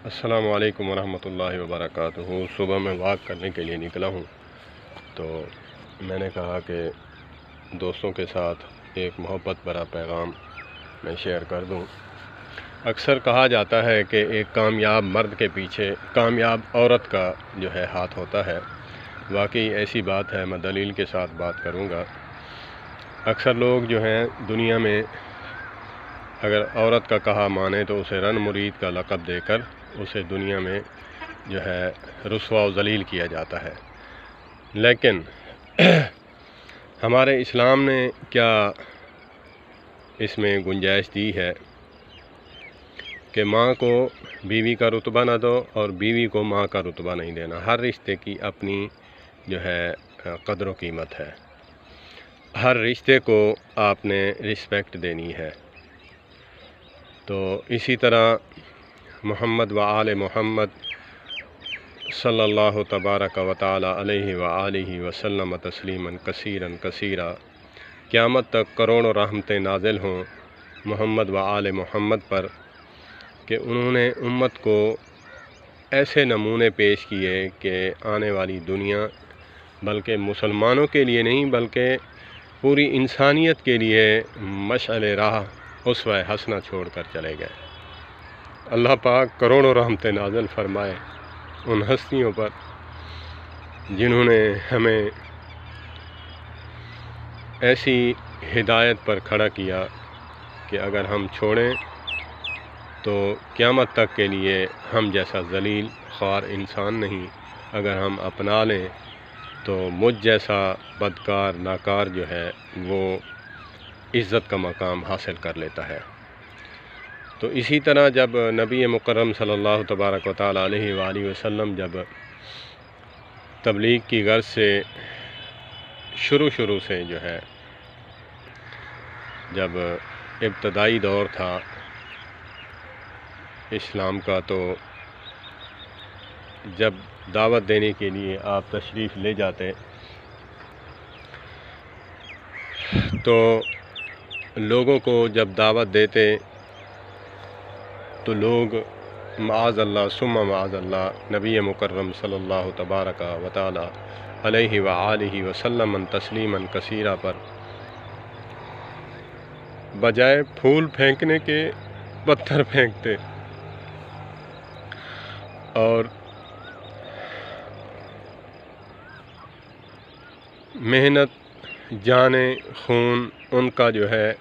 السلام علیکم ورحمۃ اللہ وبرکاتہ۔ صبح میں واک کرنے کے لیے نکلا ہوں تو میں نے کہا کہ دوستوں کے ساتھ ایک محبت بھرا پیغام میں شیئر کر دوں۔ اکثر کہا جاتا ہے کہ ایک کامیاب مرد کے پیچھے کامیاب عورت کا جو ہے ہاتھ ہوتا ہے۔ واقعی ایسی بات ہے، میں دلیل کے ساتھ بات کروں گا۔ اکثر لوگ جو ہیں دنیا میں اگر عورت کا کہا مانے تو اسے رن مرید کا لقب دے کر اسے دنیا میں جو ہے رسوا و ذلیل کیا جاتا ہے، لیکن ہمارے اسلام نے کیا اس میں گنجائش دی ہے کہ ماں کو بیوی کا رتبہ نہ دو اور بیوی کو ماں کا رتبہ نہیں دینا۔ ہر رشتے کی اپنی جو ہے قدر و قیمت ہے، ہر رشتے کو آپ نے رسپیکٹ دینی ہے۔ تو اسی طرح محمد و آل محمد صلی اللہ تبارک و تعالی علیہ وآلہ وسلم تسلیما کثیرا کثیرا، قیامت تک کروڑوں رحمتیں نازل ہوں محمد و آل محمد پر کہ انہوں نے امت کو ایسے نمونے پیش کیے کہ آنے والی دنیا بلکہ مسلمانوں کے لیے نہیں بلکہ پوری انسانیت کے لیے مشعل راہ اسوہ حسنہ چھوڑ کر چلے گئے۔ اللہ پاک کروڑوں رحمتیں نازل فرمائے ان ہستیوں پر جنہوں نے ہمیں ایسی ہدایت پر کھڑا کیا کہ اگر ہم چھوڑیں تو قیامت تک کے لیے ہم جیسا ذلیل خوار انسان نہیں، اگر ہم اپنا لیں تو مجھ جیسا بدکار ناکار جو ہے وہ عزت کا مقام حاصل کر لیتا ہے۔ تو اسی طرح جب نبی مکرم صلی اللہ تبارک و تعالی علیہ وآلہ وسلم جب تبلیغ کی غرض سے شروع سے جو ہے جب ابتدائی دور تھا اسلام کا، تو جب دعوت دینے کے لیے آپ تشریف لے جاتے تو لوگوں کو جب دعوت دیتے تو لوگ معاذ اللہ ثم معاذ اللہ نبی مکرم صلی اللہ تبارک و تعالی علیہ وآلہ وسلم تسلیما کثیرا پر بجائے پھول پھینکنے کے پتھر پھینکتے اور محنت جانے خون ان کا جو ہے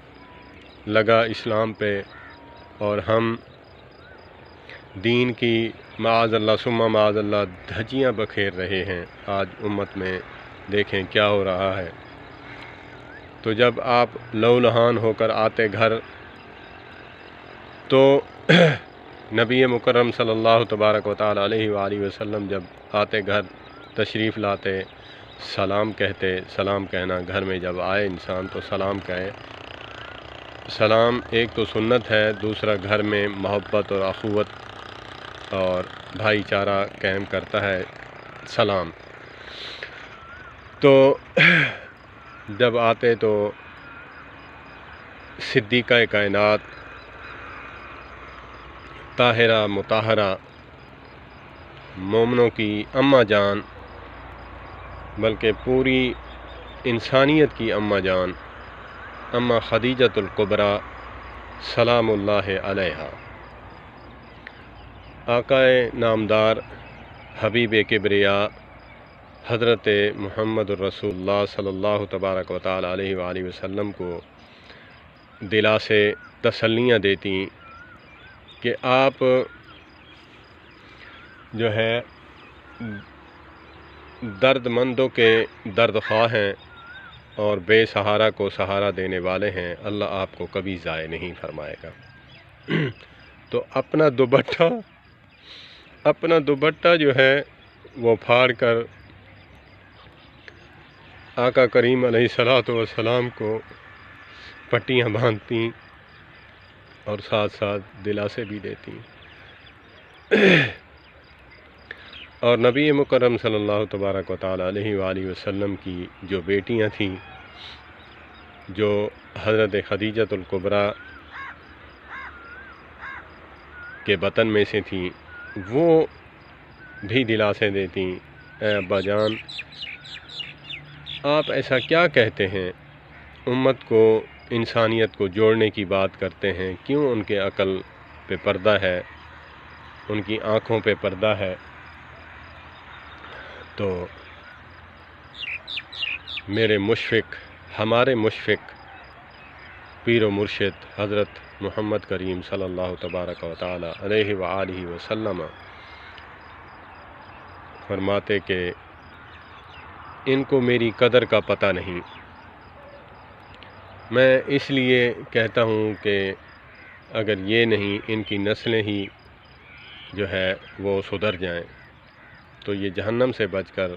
لگا اسلام پہ، اور ہم دین کی معاذ اللہ ثم معاذ اللہ دھجیاں بکھیر رہے ہیں۔ آج امت میں دیکھیں کیا ہو رہا ہے۔ تو جب آپ لہولہان ہو کر آتے گھر تو نبی مکرم صلی اللہ تبارک و تعالی علیہ وآلہ وسلم جب آتے گھر تشریف لاتے سلام کہتے۔ سلام کہنا گھر میں جب آئے انسان تو سلام کہے۔ سلام ایک تو سنت ہے، دوسرا گھر میں محبت اور اخوت اور بھائی چارہ قائم کرتا ہے سلام۔ تو جب آتے تو صدیقہ کائنات طاہرہ مطہرہ مومنوں کی اماں جان بلکہ پوری انسانیت کی اماں جان اماں خدیجۃ الکبریٰ سلام اللہ علیہا، آقائے نامدار حبیب کبریاء حضرت محمد الرسول اللہ صلی اللہ تبارک و تعالی علیہ وآلہ وسلم کو دلا سے تسلیاں دیتی کہ آپ جو ہے درد مندوں کے درد خواہ ہیں اور بے سہارا کو سہارا دینے والے ہیں، اللہ آپ کو کبھی ضائع نہیں فرمائے گا۔ تو اپنا دوپٹہ جو ہے وہ پھاڑ کر آقا کریم علیہ الصلوۃ والسلام کو پٹیاں باندھتی اور ساتھ ساتھ دلاسے بھی دیتی، اور نبی مکرم صلی اللہ تبارک و تعالی علیہ وآلہ وسلم کی جو بیٹیاں تھیں جو حضرت خدیجۃ الکبریٰ کے بطن میں سے تھیں وہ بھی دلاسے دیتی، اے ابا جان آپ ایسا کیا کہتے ہیں، امت کو انسانیت کو جوڑنے کی بات کرتے ہیں، کیوں ان کے عقل پہ پردہ ہے، ان کی آنکھوں پہ پردہ ہے؟ تو میرے مشفق، ہمارے مشفق پیر و مرشد حضرت محمد کریم صلی اللہ تبارک و تعالی علیہ وآلہ وسلم فرماتے کہ ان کو میری قدر کا پتہ نہیں۔ میں اس لیے کہتا ہوں کہ اگر یہ نہیں، ان کی نسلیں ہی جو ہے وہ سدھر جائیں تو یہ جہنم سے بچ کر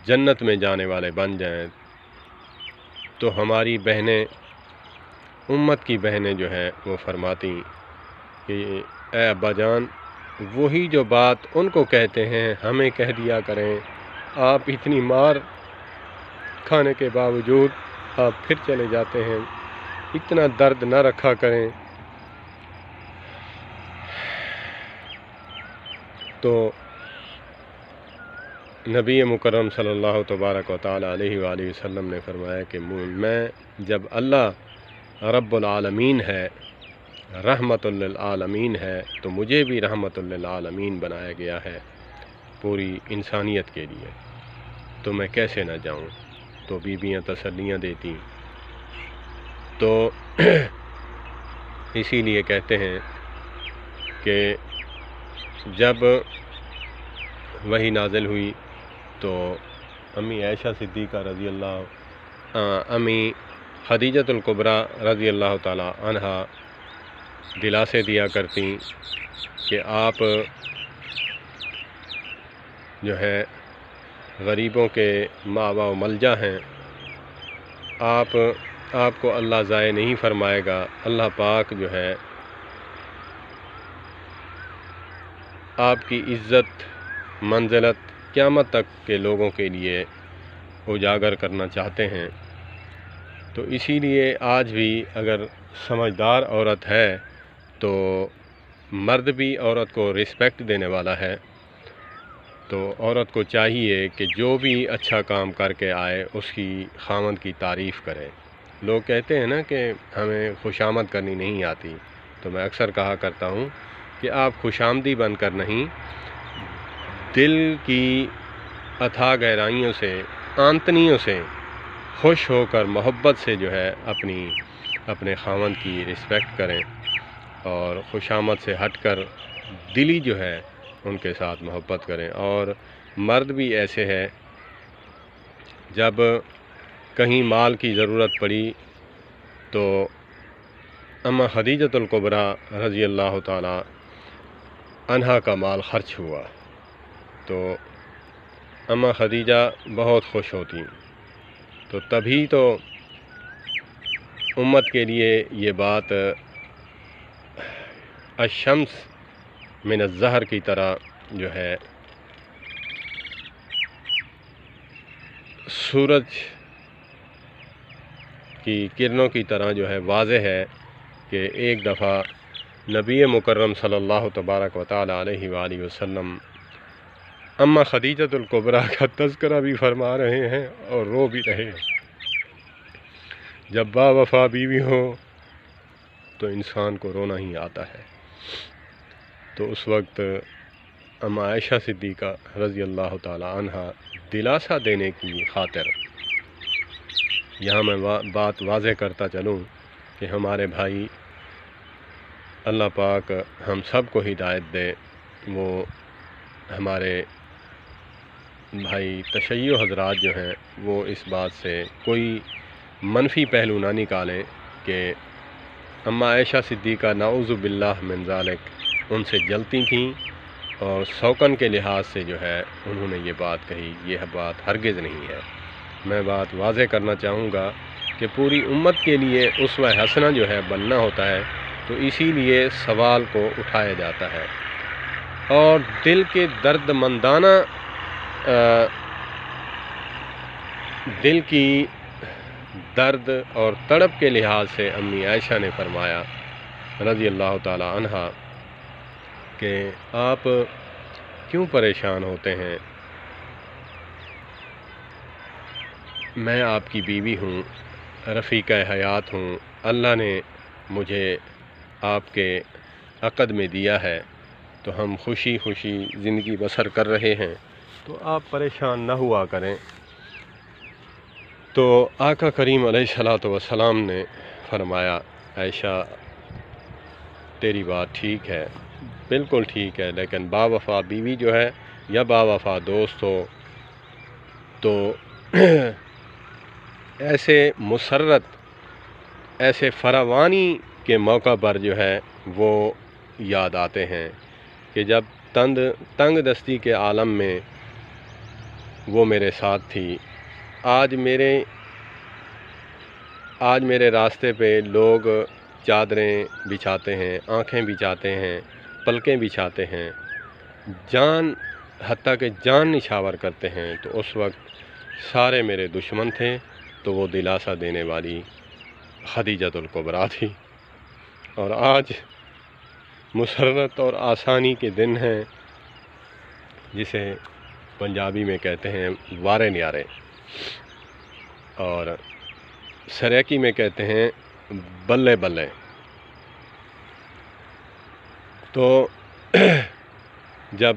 جنت میں جانے والے بن جائیں، تو ہماری بہنیں، امت کی بہنیں جو ہیں وہ فرماتی کہ اے ابا جان وہی جو بات ان کو کہتے ہیں ہمیں کہہ دیا کریں، آپ اتنی مار کھانے کے باوجود آپ پھر چلے جاتے ہیں، اتنا درد نہ رکھا کریں۔ تو نبی مکرم صلی اللہ تبارک و تعالی علیہ وآلہ وسلم نے فرمایا کہ میں جب اللہ رب العالمین ہے، رحمت للعالمین ہے، تو مجھے بھی رحمت للعالمین بنایا گیا ہے پوری انسانیت کے لیے، تو میں کیسے نہ جاؤں؟ تو بیویاں تسلیاں دیتی۔ تو اسی لیے کہتے ہیں کہ جب وحی نازل ہوئی تو امی عائشہ صدیقہ رضی اللہ، امی خدیجۃ الکبریٰ رضی اللہ تعالی عنہا دلاسے دیا کرتی کہ آپ جو ہے غریبوں کے ماوا و ملجا ہیں، آپ کو اللہ ضائع نہیں فرمائے گا، اللہ پاک جو ہے آپ کی عزت منزلت قیامت تک کے لوگوں کے لیے اجاگر کرنا چاہتے ہیں۔ تو اسی لیے آج بھی اگر سمجھدار عورت ہے تو مرد بھی عورت کو رسپیکٹ دینے والا ہے، تو عورت کو چاہیے کہ جو بھی اچھا کام کر کے آئے اس کی خاوند کی تعریف کرے۔ لوگ کہتے ہیں نا کہ ہمیں خوشامد کرنی نہیں آتی، تو میں اکثر کہا کرتا ہوں کہ آپ خوشامدی بن کر نہیں، دل کی اتھاہ گہرائیوں سے، آنتنیوں سے خوش ہو کر محبت سے جو ہے اپنے خاوند کی رسپیکٹ کریں، اور خوشامد سے ہٹ کر دلی جو ہے ان کے ساتھ محبت کریں۔ اور مرد بھی ایسے ہے، جب کہیں مال کی ضرورت پڑی تو اما خدیجۃ الکبریٰ رضی اللہ تعالی عنہا کا مال خرچ ہوا تو اما خدیجہ بہت خوش ہوتی، تو تبھی تو امت کے لیے یہ بات الشمس من الزہر کی طرح جو ہے، سورج کی کرنوں کی طرح جو ہے واضح ہے کہ ایک دفعہ نبی مکرم صلی اللہ تبارک و تعالی علیہ وآلہ وسلم اما خدیجۃ الکبریٰ کا تذکرہ بھی فرما رہے ہیں اور رو بھی رہے ہیں۔ جب با وفا بیوی ہو تو انسان کو رونا ہی آتا ہے۔ تو اس وقت اما عائشہ صدیقہ رضی اللہ تعالی عنہا دلاسا دینے کی خاطر، یہاں میں بات واضح کرتا چلوں کہ ہمارے بھائی، اللہ پاک ہم سب کو ہدایت دے، وہ ہمارے بھائی تشیع حضرات جو ہیں وہ اس بات سے کوئی منفی پہلو نہ نکالیں کہ اما عائشہ صدیقہ نعوذ باللہ من ذالک ان سے جلتی تھیں، اور سوکن کے لحاظ سے جو ہے انہوں نے یہ بات کہی، یہ بات ہرگز نہیں ہے۔ میں بات واضح کرنا چاہوں گا کہ پوری امت کے لیے اسوہ حسنہ جو ہے بننا ہوتا ہے، تو اسی لیے سوال کو اٹھایا جاتا ہے، اور دل کے درد مندانہ دل کی درد اور تڑپ کے لحاظ سے امی عائشہ نے فرمایا رضی اللہ تعالی عنہا کہ آپ کیوں پریشان ہوتے ہیں؟ میں آپ کی بیوی ہوں، رفیقہ حیات ہوں، اللہ نے مجھے آپ کے عقد میں دیا ہے، تو ہم خوشی خوشی زندگی بسر کر رہے ہیں، تو آپ پریشان نہ ہوا کریں۔ تو آقا کریم علیہ الصلوۃ والسلام نے فرمایا، عائشہ تیری بات ٹھیک ہے، بالکل ٹھیک ہے، لیکن باوفا بیوی جو ہے یا باوفا دوست ہو تو ایسے مسرت، ایسے فراوانی کے موقع پر جو ہے وہ یاد آتے ہیں کہ جب تنگ دستی کے عالم میں وہ میرے ساتھ تھی۔ آج میرے راستے پہ لوگ چادریں بچھاتے ہیں، آنکھیں بچھاتے ہیں، پلکیں بچھاتے ہیں، حتیٰ کہ جان نچھاور کرتے ہیں، تو اس وقت سارے میرے دشمن تھے، تو وہ دلاسا دینے والی خدیجۃ الکبریٰ تھی۔ اور آج مسرت اور آسانی کے دن ہیں، جسے پنجابی میں کہتے ہیں وارے نیارے، اور سریکی میں کہتے ہیں بلے بلے۔ تو جب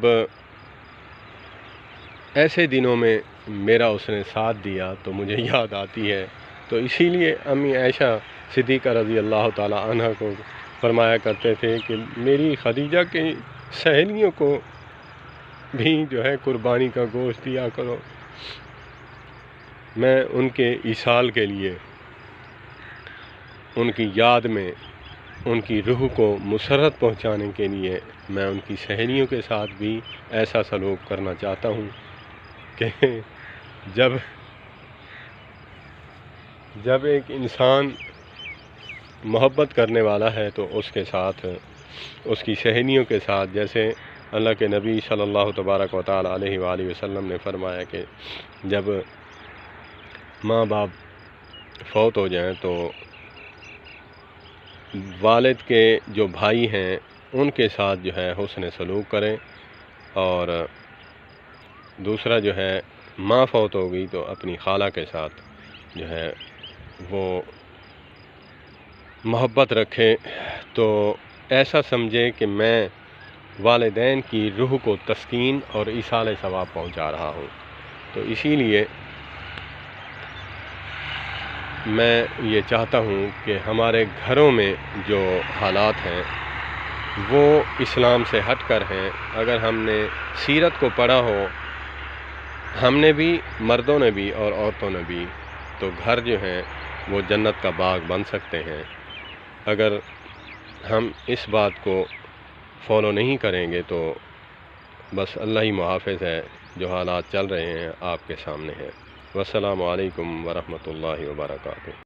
ایسے دنوں میں میرا اس نے ساتھ دیا تو مجھے یاد آتی ہے، تو اسی لیے امی عائشہ صدیقہ رضی اللہ تعالی عنہ کو فرمایا کرتے تھے کہ میری خدیجہ کی سہیلیوں کو بھی جو ہے قربانی کا گوشت دیا کرو۔ میں ان کے ایصال کے لیے، ان کی یاد میں، ان کی روح کو مسرت پہنچانے کے لیے میں ان کی سہیلیوں کے ساتھ بھی ایسا سلوک کرنا چاہتا ہوں کہ جب ایک انسان محبت کرنے والا ہے تو اس کے ساتھ، اس کی سہیلیوں کے ساتھ، جیسے اللہ کے نبی صلی اللہ تبارک و تعالی علیہ وآلہ وسلم نے فرمایا کہ جب ماں باپ فوت ہو جائیں تو والد کے جو بھائی ہیں ان کے ساتھ جو ہے حسن سلوک کریں، اور دوسرا جو ہے ماں فوت ہو گئی تو اپنی خالہ کے ساتھ جو ہے وہ محبت رکھے، تو ایسا سمجھے کہ میں والدین کی روح کو تسکین اور ایصال ثواب پہنچا رہا ہوں۔ تو اسی لیے میں یہ چاہتا ہوں کہ ہمارے گھروں میں جو حالات ہیں وہ اسلام سے ہٹ کر ہیں۔ اگر ہم نے سیرت کو پڑھا ہو، ہم نے بھی، مردوں نے بھی اور عورتوں نے بھی، تو گھر جو ہیں وہ جنت کا باغ بن سکتے ہیں۔ اگر ہم اس بات کو فالو نہیں کریں گے تو بس اللہ ہی محافظ ہے، جو حالات چل رہے ہیں آپ کے سامنے ہیں۔ والسلام علیکم ورحمۃ اللہ وبرکاتہ۔